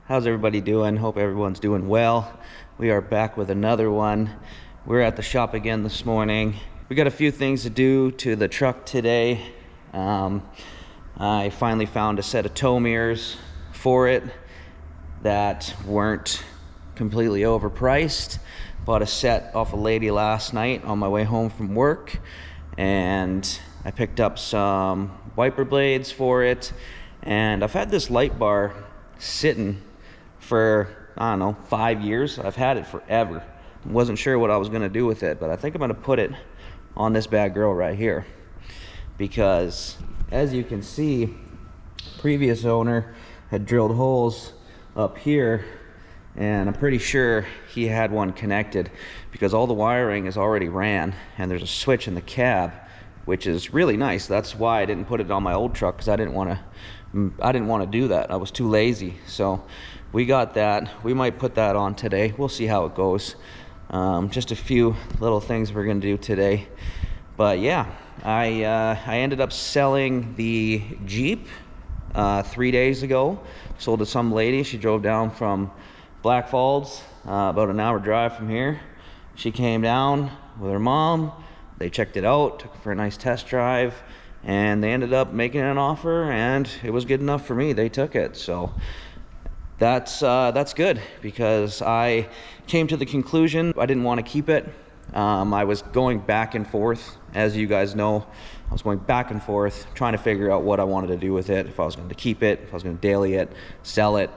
How's everybody doing? Hope everyone's doing well. We are back with another one. We're at the shop again this morning. We got a few things to do to the truck today. I finally found a set of tow mirrors for it that weren't completely overpriced. Bought a set off a lady last night on my way home from work, and I picked up some wiper blades for it. And I've had this light bar sitting for, I don't know, 5 years. I've had it forever. Wasn't sure what I was gonna do with it, but I think I'm gonna put it on this bad girl right here, because as you can see, previous owner had drilled holes up here, and I'm pretty sure he had one connected because all the wiring is already ran, and there's a switch in the cab, which is really nice. That's why I didn't put it on my old truck, because I didn't want to do that. I was too lazy. So we got that. We might put that on today. We'll see how it goes. Just a few little things we're gonna do today. But yeah, I ended up selling the Jeep 3 days ago. Sold to some lady. She drove down from Black Falls, about an hour drive from here. She came down with her mom. They checked it out, took it for a nice test drive, and they ended up making an offer, and it was good enough for me. They took it. So that's good, because I came to the conclusion I didn't want to keep it. I was going back and forth, as you guys know. I was going back and forth trying to figure out what I wanted to do with it, if I was going to keep it, if I was going to daily it, sell it.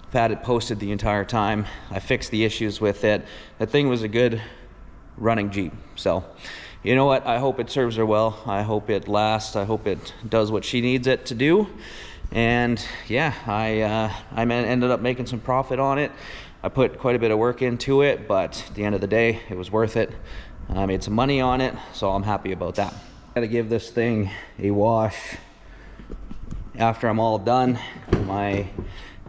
I've had it posted the entire time. I fixed the issues with it. That thing was a good running Jeep. So you know what, I hope it serves her well. I hope it lasts. I hope it does what she needs it to do. And yeah, I ended up making some profit on it. I put quite a bit of work into it, but at the end of the day, it was worth it. I made some money on it, so I'm happy about that. Gotta give this thing a wash after I'm all done. My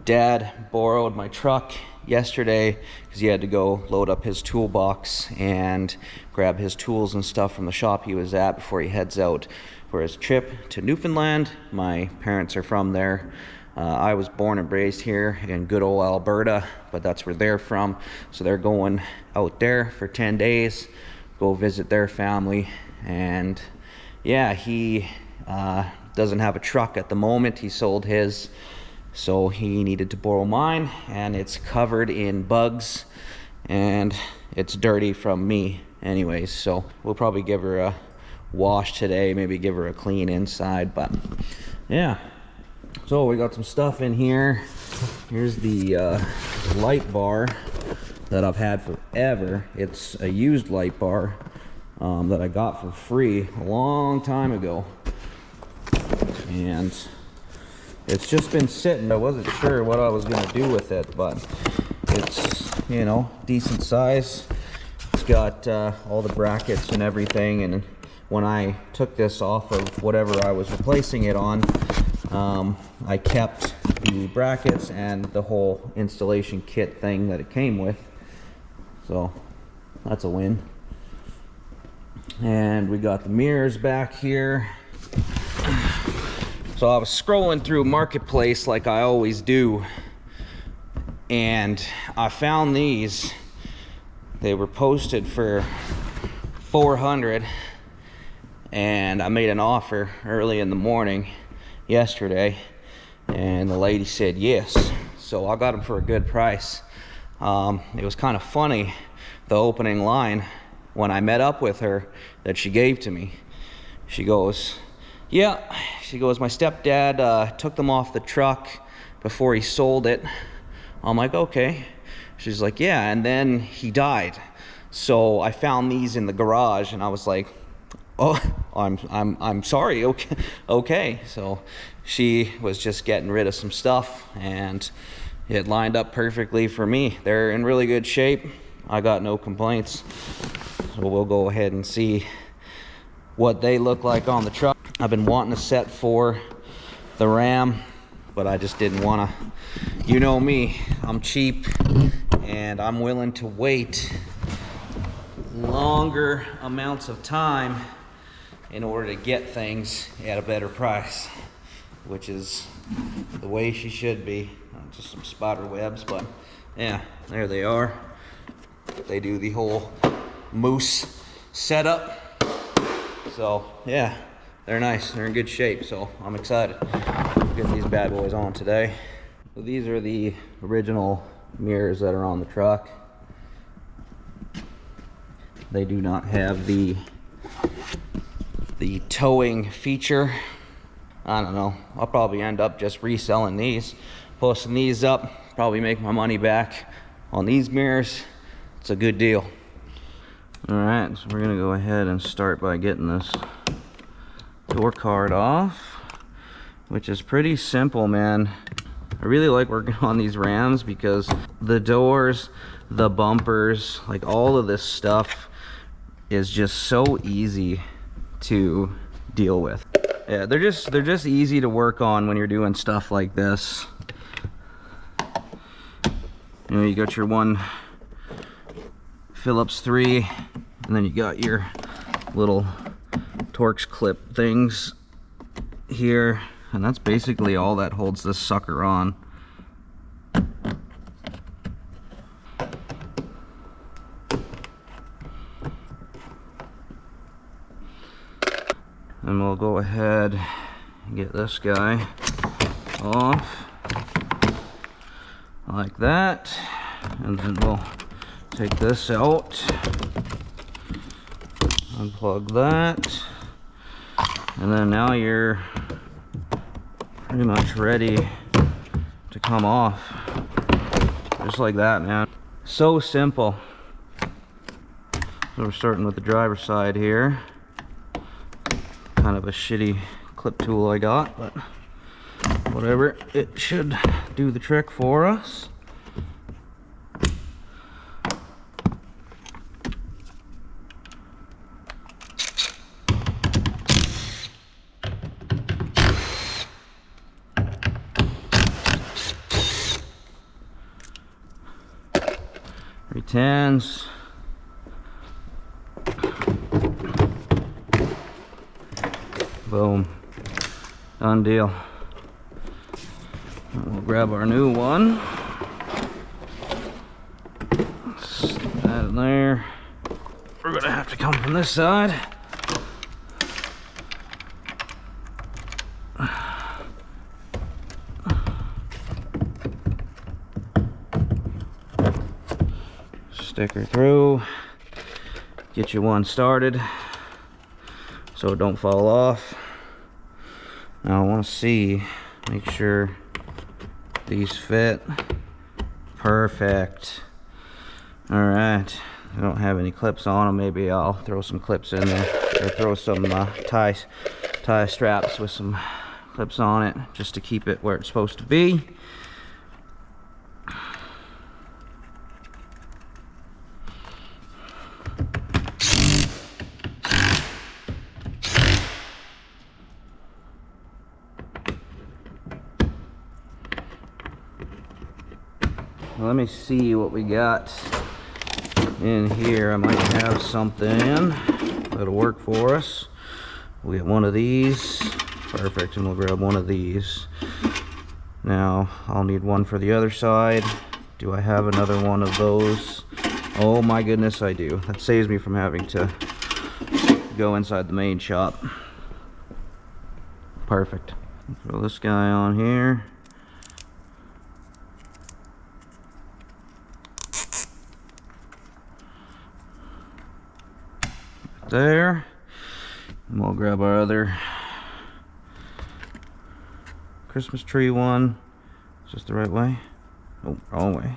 dad borrowed my truck yesterday because he had to go load up his toolbox and grab his tools and stuff from the shop he was at before he heads out for his trip to Newfoundland. My parents are from there. I was born and raised here in good old Alberta, but that's where they're from. So they're going out there for 10 days, go visit their family. And yeah, he doesn't have a truck at the moment. He sold his, so he needed to borrow mine, and it's covered in bugs and it's dirty from me anyways. So we'll probably give her a wash today, maybe give her a clean inside. But yeah, so we got some stuff in here. Here's the light bar that I've had forever. It's a used light bar that I got for free a long time ago, and it's just been sitting. I wasn't sure what I was gonna do with it, but it's, you know, decent size. It's got all the brackets and everything, and when I took this off of whatever I was replacing it on, I kept the brackets and the whole installation kit thing that it came with. So that's a win. And we got the mirrors back here. So I was scrolling through Marketplace like I always do, and I found these. They were posted for $400, and I made an offer early in the morning yesterday, and the lady said yes. So I got them for a good price. It was kind of funny, the opening line when I met up with her that she gave to me. She goes, yeah, she goes, my stepdad took them off the truck before he sold it. I'm like, okay. She's like, yeah, and then he died. So I found these in the garage, and I was like, oh, I'm sorry. Okay. So she was just getting rid of some stuff, and it lined up perfectly for me. They're in really good shape. I got no complaints. So we'll go ahead and see what they look like on the truck. I've been wanting a set for the Ram, but I just didn't want to. You know me, I'm cheap, and I'm willing to wait longer amounts of time in order to get things at a better price. which is the way she should be. Just some spider webs, but yeah, there they are. They do the whole moose setup. So yeah, they're nice. They're in good shape, so I'm excited to get these bad boys on today. So these are the original mirrors that are on the truck. They do not have the towing feature. I don't know. I'll probably end up just reselling these, posting these up, probably make my money back on these mirrors. It's a good deal. All right, so we're gonna go ahead and start by getting this door card off, which is pretty simple, man. I really like working on these Rams because the doors, the bumpers, like all of this stuff is just so easy to deal with. Yeah, they're just easy to work on when you're doing stuff like this. You know, you got your one Phillips 3, and then you got your little Torx clip things here, and that's basically all that holds this sucker on. And we'll go ahead and get this guy off like that, and then we'll take this out, unplug that, and then now you're pretty much ready to come off, just like that, man. So simple. So we're starting with the driver's side here. Kind of a shitty clip tool I got, but whatever, it should do the trick for us. Tens. Boom. Done deal. And we'll grab our new one. Stick that in there. We're gonna have to come from this side. Stick her through, get you one started so it don't fall off. Now I want to see, make sure these fit perfect. All right, I don't have any clips on them. Maybe I'll throw some clips in there, or throw some tie straps with some clips on it just to keep it where it's supposed to be. Let me see what we got in here. I might have something that'll work for us. We get one of these. Perfect, and we'll grab one of these. Now, I'll need one for the other side. Do I have another one of those? Oh my goodness, I do. That saves me from having to go inside the main shop. Perfect. Throw this guy on here. There, and we'll grab our other Christmas tree one. Is this the right way? Oh, wrong way.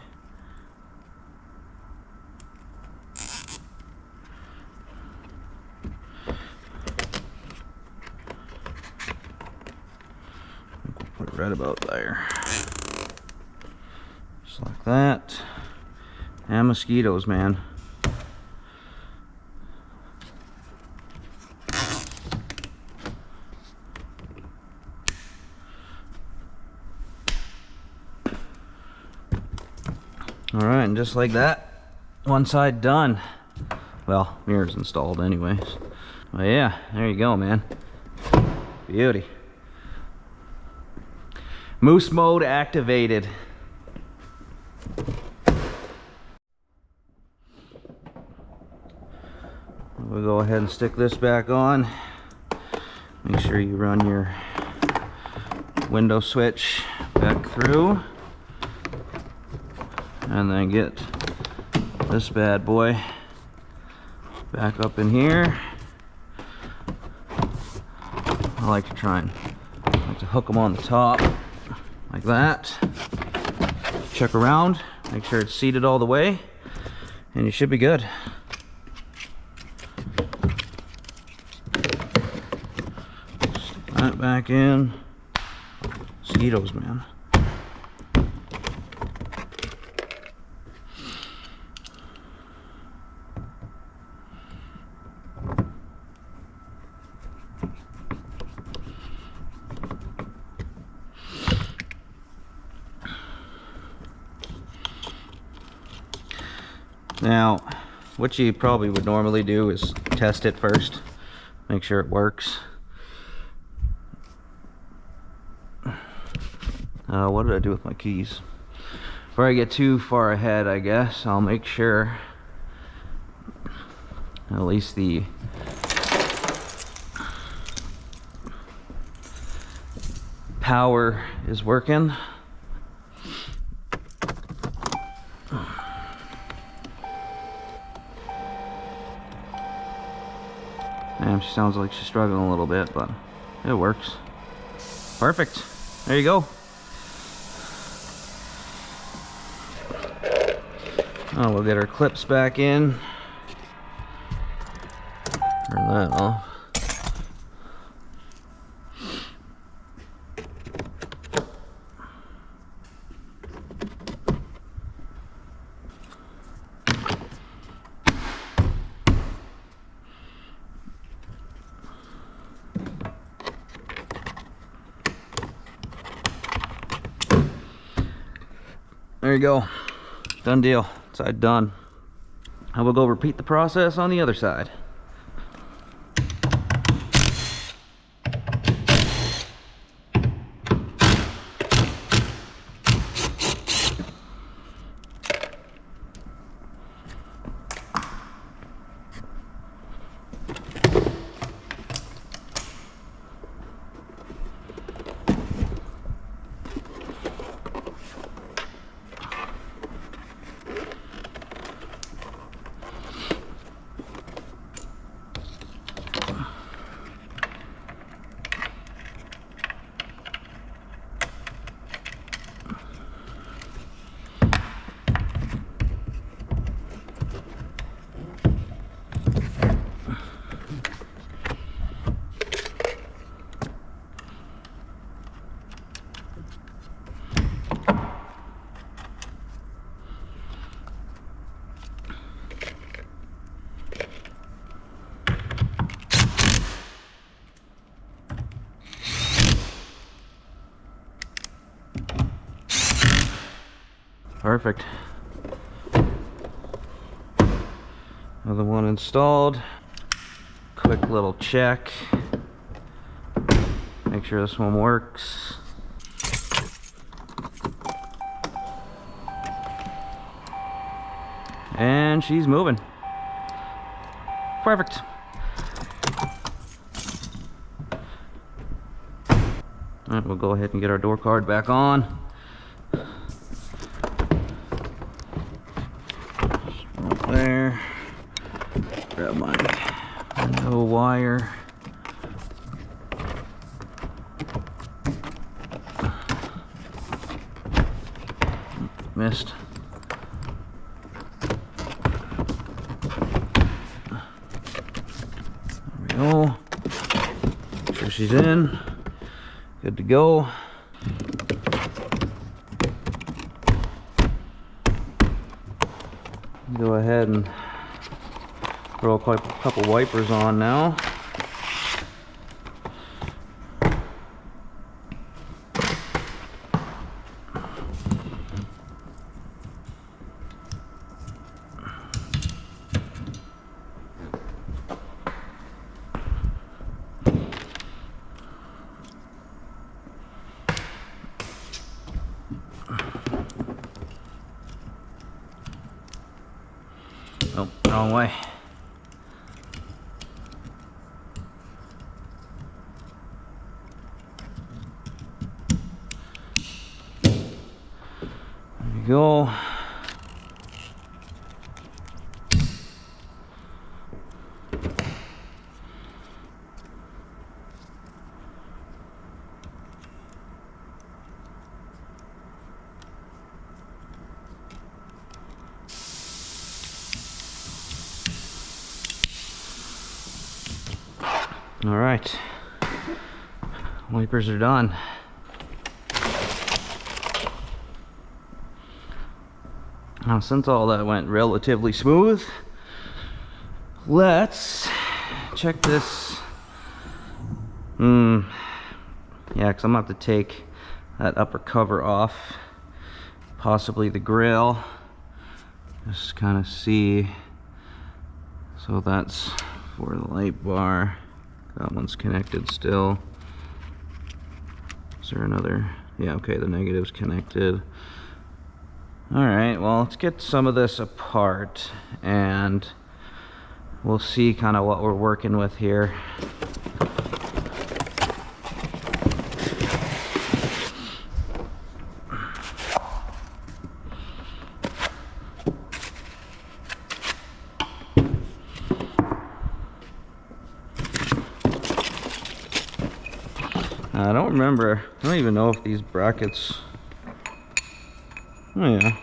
Put it right about there, just like that. And mosquitoes, man. All right, and just like that, one side done. Well, mirrors installed anyways. But yeah, there you go, man. Beauty. Moose mode activated. We'll go ahead and stick this back on. Make sure you run your window switch back through. And then get this bad boy back up in here. I like to hook them on the top like that. Check around, make sure it's seated all the way, and you should be good. Stick that back in. Mosquitoes, man. Now, what you probably would normally do is test it first, make sure it works. What did I do with my keys? Before I get too far ahead, I guess, I'll make sure at least the power is working. Damn, she sounds like she's struggling a little bit, but it works. Perfect. There you go. Oh, we'll get our clips back in. Turn that off. There you go. Done deal. Side done. I will go repeat the process on the other side. Perfect. Another one installed. Quick little check. Make sure this one works. And she's moving. Perfect. All right, we'll go ahead and get our door card back on. There. Grab my window wire. Missed. There we go. Make sure she's in. Good to go. Go ahead and throw a couple wipers on now. Wrong way. There you go. All right, wipers are done. Now, since all that went relatively smooth, let's check this. Yeah, because I'm gonna have to take that upper cover off, possibly the grill, just kind of see. So that's for the light bar. That one's connected still. Is there another? Yeah, okay, the negative's connected. All right, well, let's get some of this apart and we'll see kind of what we're working with here. I don't remember. I don't even know if these brackets. Oh yeah,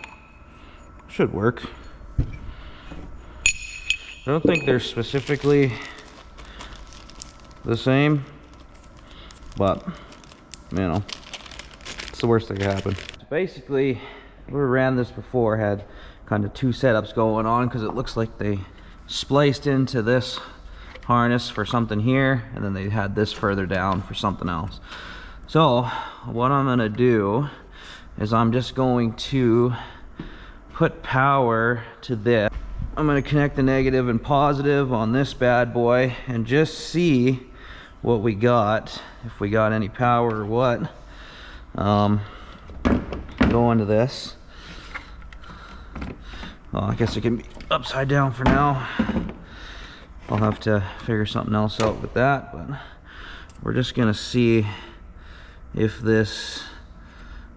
should work. I don't think they're specifically the same, but you know, it's the worst that could happen. Basically, we ran this before, had kind of two setups going on because it looks like they spliced into this harness for something here, and then they had this further down for something else. So what I'm gonna do is I'm just going to put power to this. I'm gonna connect the negative and positive on this bad boy and just see what we got, if we got any power or what. Go into this. Well, I guess it can be upside down for now. I'll have to figure something else out with that, but we're just gonna see if this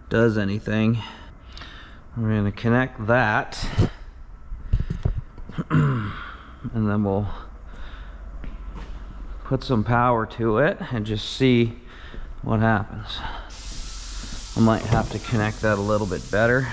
does anything. We're gonna connect that and then we'll put some power to it and just see what happens. I might have to connect that a little bit better.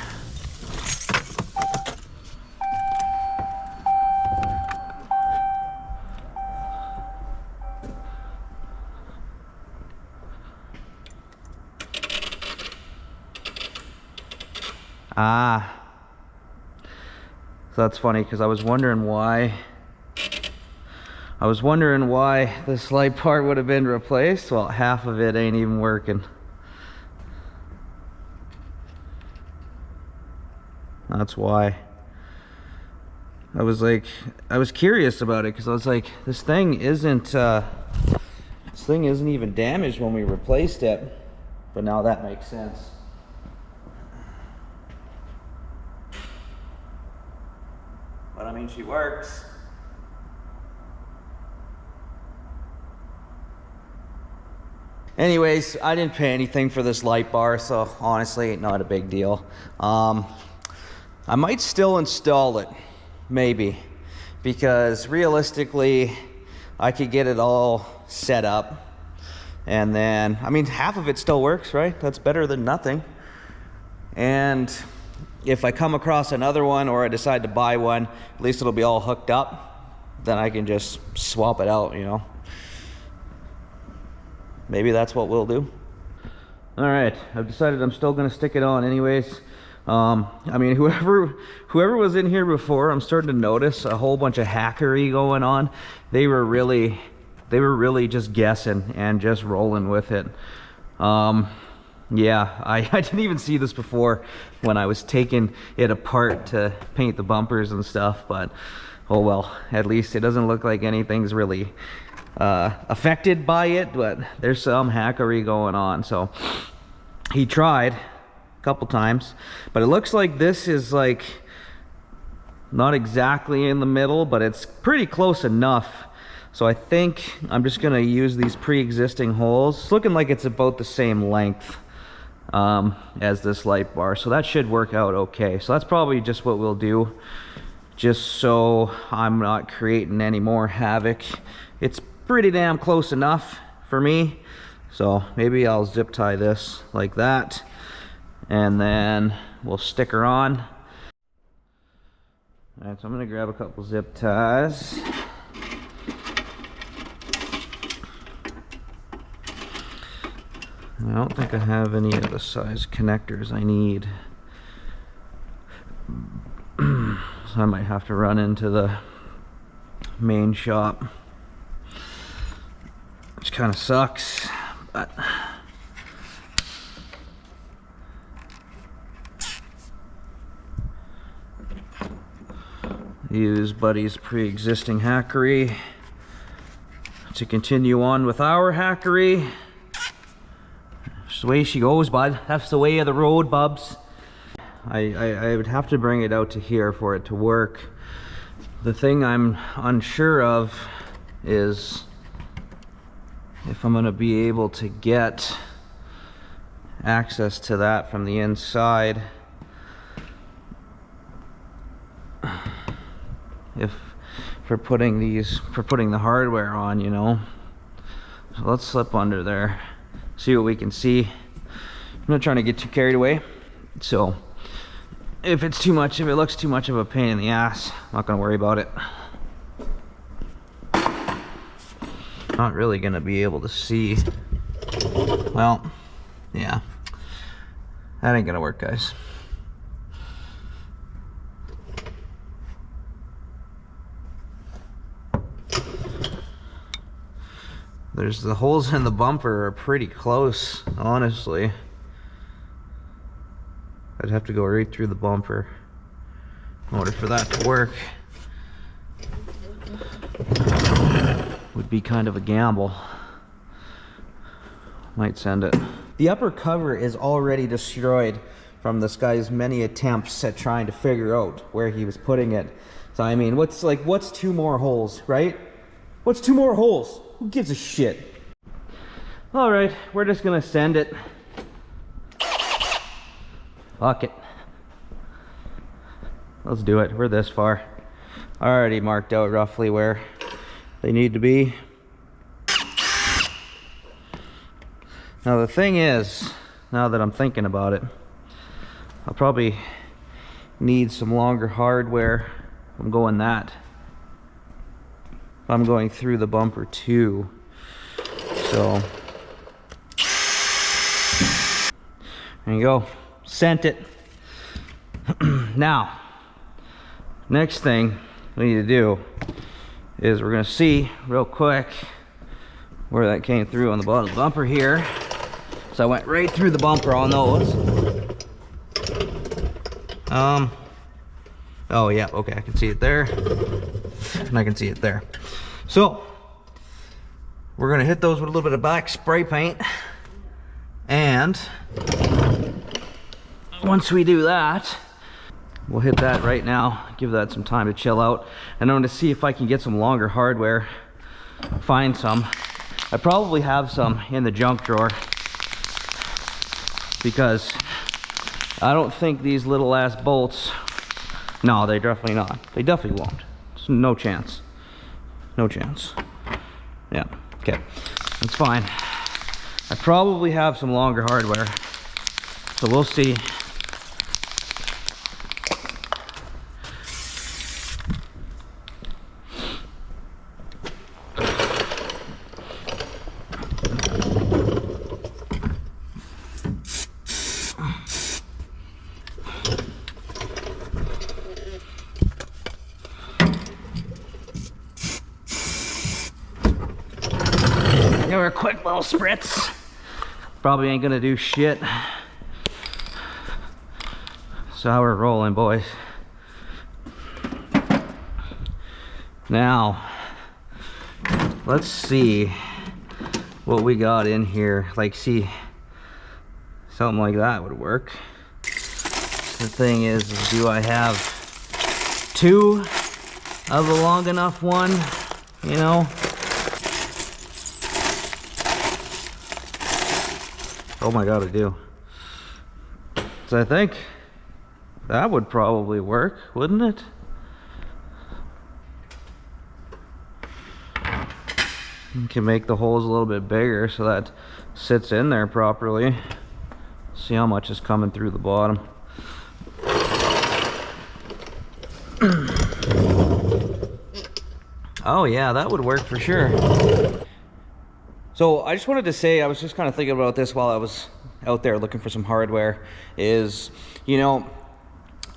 So that's funny because I was wondering why this light part would have been replaced. Well, half of it ain't even working. That's why. I was curious about it because I was like, this thing isn't even damaged when we replaced it, but now that makes sense. But I mean, she works. Anyways, I didn't pay anything for this light bar, so honestly, not a big deal. I might still install it, maybe, because realistically, I could get it all set up. And then, I mean, half of it still works, right? That's better than nothing. And if I come across another one or I decide to buy one, at least it'll be all hooked up. Then I can just swap it out, you know. Maybe that's what we'll do. All right, I've decided I'm still gonna stick it on anyways. I mean, whoever was in here before, I'm starting to notice a whole bunch of hackery going on. They were really just guessing and just rolling with it. Yeah, I didn't even see this before when I was taking it apart to paint the bumpers and stuff, but oh well, at least it doesn't look like anything's really affected by it, but there's some hackery going on. So he tried a couple times, but it looks like this is like Not exactly in the middle, but it's pretty close enough. So I think I'm just gonna use these pre-existing holes. It's looking like it's about the same length as this light bar, so that should work out okay. So that's probably just what we'll do, just so I'm not creating any more havoc. It's pretty damn close enough for me, so maybe I'll zip tie this like that, and then we'll stick her on. All right, so I'm gonna grab a couple zip ties. I don't think I have any of the size connectors I need. So I might have to run into the main shop, which kind of sucks, but use Buddy's pre-existing hackery to continue on with our hackery. That's the way she goes, bud. That's the way of the road, bubs. I would have to bring it out to here for it to work. The thing I'm unsure of is if I'm gonna be able to get access to that from the inside. If for putting the hardware on, you know. So let's slip under there, see what we can see. I'm not trying to get too carried away, so if it's too much, if it looks too much of a pain in the ass, I'm not gonna worry about it. Not really gonna be able to see. Well, yeah, that ain't gonna work, guys. There's the holes in the bumper are pretty close, honestly. I'd have to go right through the bumper in order for that to work. Would be kind of a gamble. Might send it. The upper cover is already destroyed from this guy's many attempts at trying to figure out where he was putting it. So I mean, what's 2 more holes, right? What's 2 more holes? Who gives a shit? All right, we're just gonna send it. Fuck it. Let's do it. We're this far. I already marked out roughly where they need to be. Now the thing is, now that I'm thinking about it, I'll probably need some longer hardware if I'm going that. I'm going through the bumper too, so there you go, sent it. Now next thing we need to do is we're gonna see real quick where that came through on the bottom of the bumper here. So I went right through the bumper on those. Oh yeah, okay, I can see it there and I can see it there. So we're gonna hit those with a little bit of black spray paint, and once we do that, we'll hit that right now, give that some time to chill out, and I'm gonna see if I can get some longer hardware, find some. I probably have some in the junk drawer, because I don't think these little ass bolts, no, they're definitely not. They definitely won't. There's no chance. No chance. Yeah, okay, that's fine. I probably have some longer hardware, so we'll see. Give her a quick little spritz. Probably ain't gonna do shit. So how we're rolling, boys. Now, let's see what we got in here. Like, see, something like that would work. The thing is do I have 2 of a long enough one, you know. Oh my God, I do. So I think that would probably work, wouldn't it? You can make the holes a little bit bigger so that sits in there properly. See how much is coming through the bottom. Oh yeah, that would work for sure. So I just wanted to say, I was just kind of thinking about this while I was out there looking for some hardware, is, you know,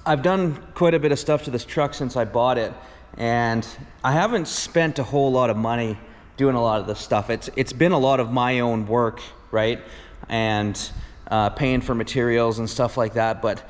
I've done quite a bit of stuff to this truck since I bought it, and I haven't spent a whole lot of money doing a lot of this stuff. It's been a lot of my own work, right? And paying for materials and stuff like that. But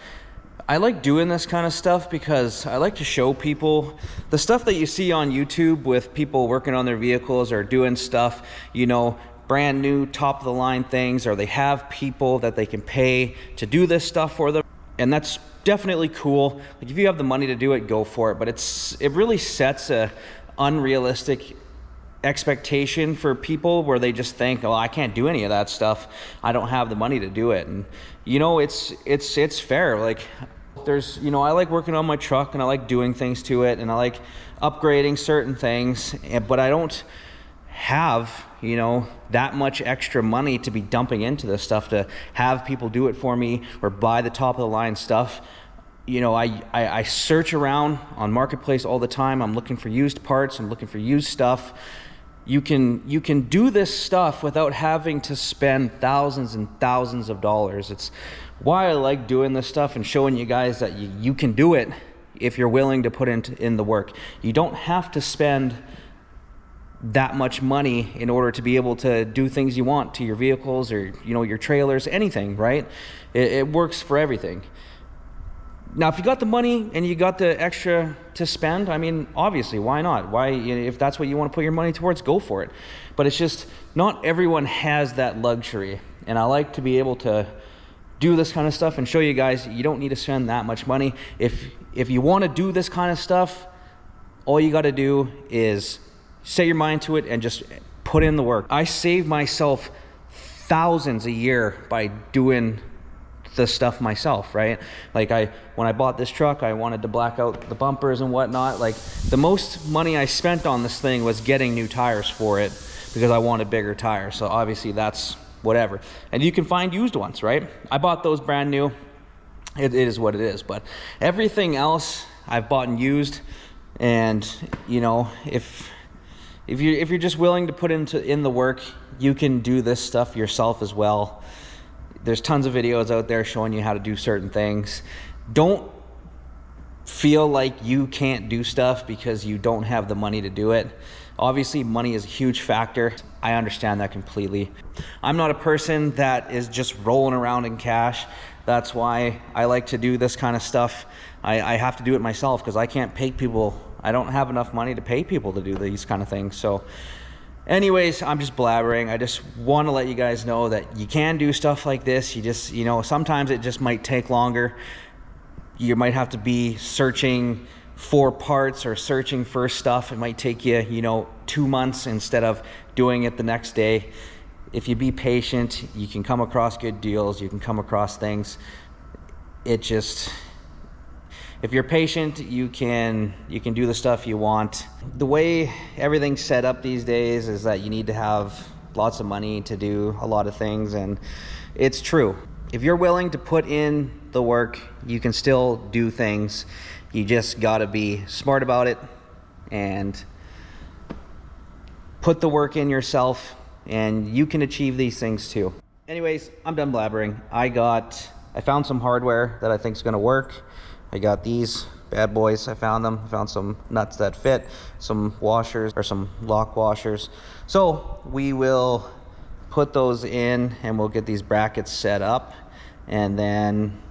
I like doing this kind of stuff because I like to show people the stuff that you see on YouTube with people working on their vehicles or doing stuff, you know, brand new top of the line things, or they have people that they can pay to do this stuff for them. And that's definitely cool. Like, if you have the money to do it, go for it. But it really sets a unrealistic expectation for people where they just think, oh, I can't do any of that stuff, I don't have the money to do it. And you know, it's fair. Like, there's, you know, I like working on my truck and I like doing things to it and I like upgrading certain things, but I don't have, you know, that much extra money to be dumping into this stuff to have people do it for me or buy the top of the line stuff. You know, I search around on Marketplace all the time. I'm looking for used parts, I'm looking for used stuff. You can do this stuff without having to spend thousands and thousands of dollars. It's why I like doing this stuff and showing you guys that you can do it if you're willing to put in the work. You don't have to spend that much money in order to be able to do things you want to your vehicles or, you know, your trailers, anything, right? It works for everything. Now, if you got the money and you got the extra to spend, I mean, obviously, why not? Why, if that's what you want to put your money towards, go for it. But it's just, not everyone has that luxury. And I like to be able to do this kind of stuff and show you guys you don't need to spend that much money. If you want to do this kind of stuff, all you got to do is set your mind to it and just put in the work. I save myself thousands a year by doing the stuff myself, right? Like, when I bought this truck, I wanted to black out the bumpers and whatnot. Like, the most money I spent on this thing was getting new tires for it because I wanted bigger tires. So obviously that's whatever. And you can find used ones, right? I bought those brand new. It is what it is. But everything else I've bought and used. And, you know, if you're just willing to put in the work, you can do this stuff yourself as well. There's tons of videos out there showing you how to do certain things. Don't feel like you can't do stuff because you don't have the money to do it. Obviously, money is a huge factor. I understand that completely. I'm not a person that is just rolling around in cash. That's why I like to do this kind of stuff. I have to do it myself because I can't pay people. I don't have enough money to pay people to do these kind of things. So anyways, I'm just blabbering. I just want to let you guys know that you can do stuff like this. You just, you know, sometimes it just might take longer. You might have to be searching for parts or searching for stuff. It might take you, you know, 2 months instead of doing it the next day. If you be patient, you can come across good deals. You can come across things. It just, if you're patient, you can do the stuff you want. The way everything's set up these days is that you need to have lots of money to do a lot of things, and it's true. If you're willing to put in the work, you can still do things. You just gotta be smart about it and put the work in yourself, and you can achieve these things too. Anyways, I'm done blabbering. I found some hardware that I think is gonna work. I got these bad boys. I found them. I found some nuts that fit, some washers or some lock washers. So we will put those in and we'll get these brackets set up, and then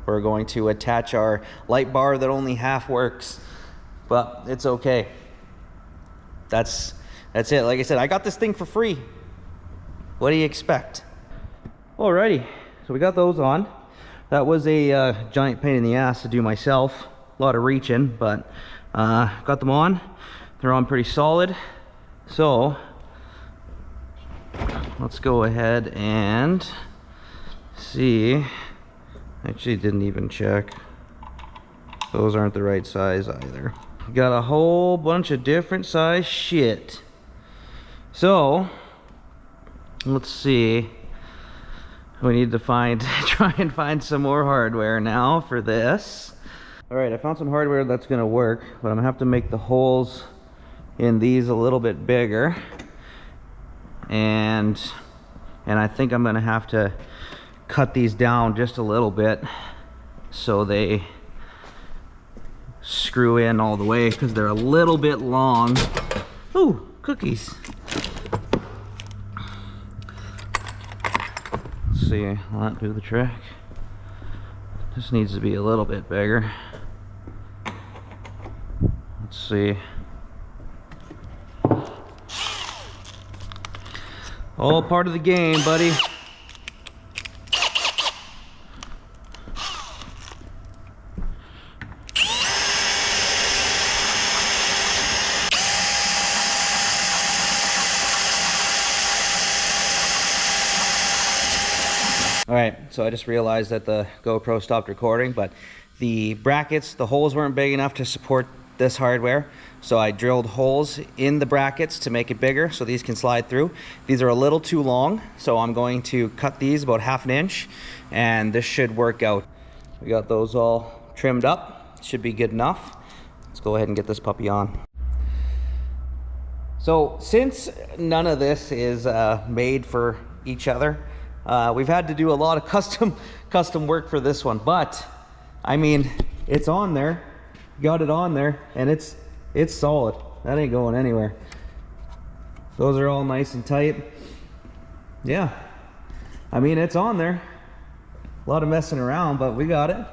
we're going to attach our light bar that only half works, but it's okay. That's it. Like I said, I got this thing for free. What do you expect? Alrighty, so we got those on. That was a giant pain in the ass to do myself. lot of reaching, but got them on. They're on pretty solid. So let's go ahead and see. Actually didn't even check. Those aren't the right size either. Got a whole bunch of different size shit. So let's see. We need to try and find some more hardware now for this. All right, I found some hardware that's gonna work, but I'm gonna have to make the holes in these a little bit bigger. And I think I'm gonna have to cut these down just a little bit so they screw in all the way, because they're a little bit long. Ooh, cookies. Let's see, will that do the trick? This needs to be a little bit bigger. Let's see. All part of the game, buddy. All right, so I just realized that the GoPro stopped recording, but the brackets, the holes weren't big enough to support this hardware. So I drilled holes in the brackets to make it bigger so these can slide through. These are a little too long, so I'm going to cut these about 1/2 inch, and this should work out. We got those all trimmed up. Should be good enough. Let's go ahead and get this puppy on. So since none of this is made for each other, we've had to do a lot of custom work for this one, but I mean, it's on there, got it on there, and it's solid. That ain't going anywhere. Those are all nice and tight. Yeah, I mean, it's on there. A lot of messing around, but we got it.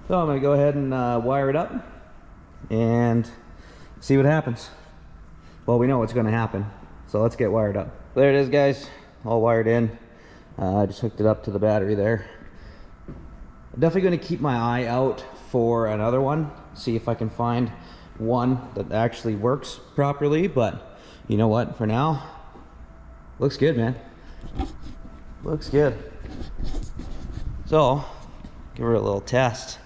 So I'm gonna go ahead and wire it up and see what happens. Well, we know what's gonna happen. So let's get wired up. There it is, guys, all wired in. I just hooked it up to the battery there. I'm definitely gonna keep my eye out for another one, see if I can find one that actually works properly, but you know what, for now, looks good, man. Looks good. So, give her a little test.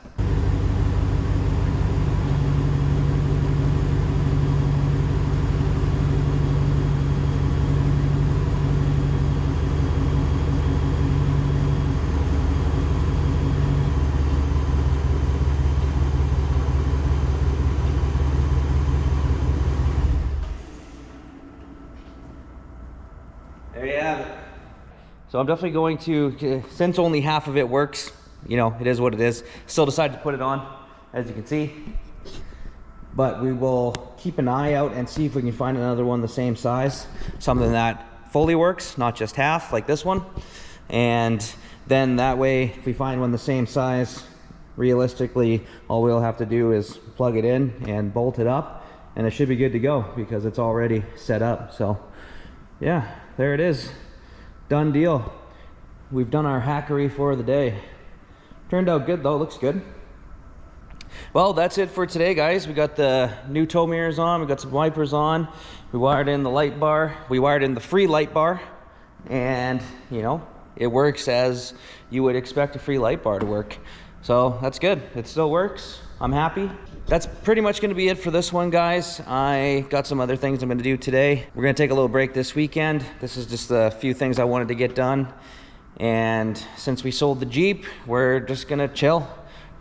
There you have it. So I'm definitely going to, since only half of it works, you know, it is what it is, still decided to put it on, as you can see. But we will keep an eye out and see if we can find another one the same size, something that fully works, not just half like this one. And then that way, if we find one the same size, realistically, all we'll have to do is plug it in and bolt it up, and it should be good to go because it's already set up. So yeah, there it is. Done deal. We've done our hackery for the day. Turned out good though, looks good. Well, that's it for today, guys. We got the new tow mirrors on, we got some wipers on, we wired in the light bar, we wired in the free light bar, and you know, it works as you would expect a free light bar to work. So that's good, it still works. I'm happy. That's pretty much gonna be it for this one, guys. I got some other things I'm gonna do today. We're gonna take a little break this weekend. This is just a few things I wanted to get done. And since we sold the Jeep, we're just gonna chill.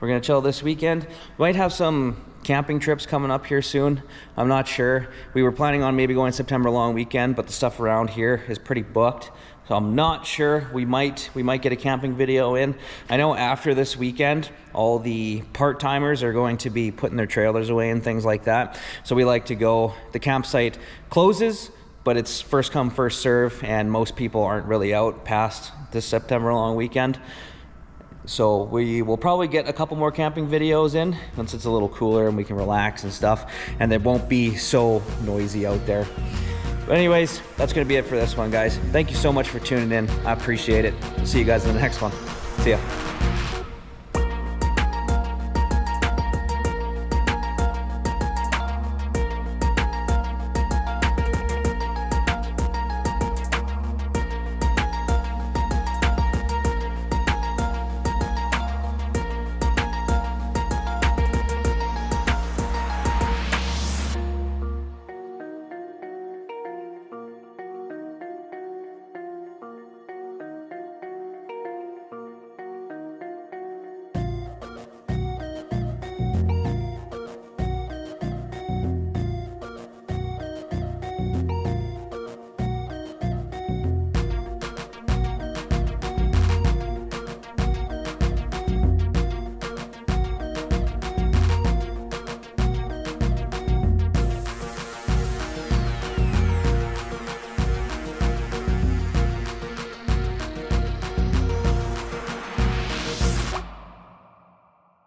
We're gonna chill this weekend. We might have some camping trips coming up here soon. I'm not sure. We were planning on maybe going September long weekend, but the stuff around here is pretty booked. So I'm not sure. We might get a camping video in. I know after this weekend, all the part-timers are going to be putting their trailers away and things like that. So we like to go, the campsite closes, but it's first come, first serve, and most people aren't really out past this September long weekend. So we will probably get a couple more camping videos in once it's a little cooler and we can relax and stuff, and it won't be so noisy out there. But anyways, that's gonna be it for this one, guys. Thank you so much for tuning in. I appreciate it. See you guys in the next one. See ya.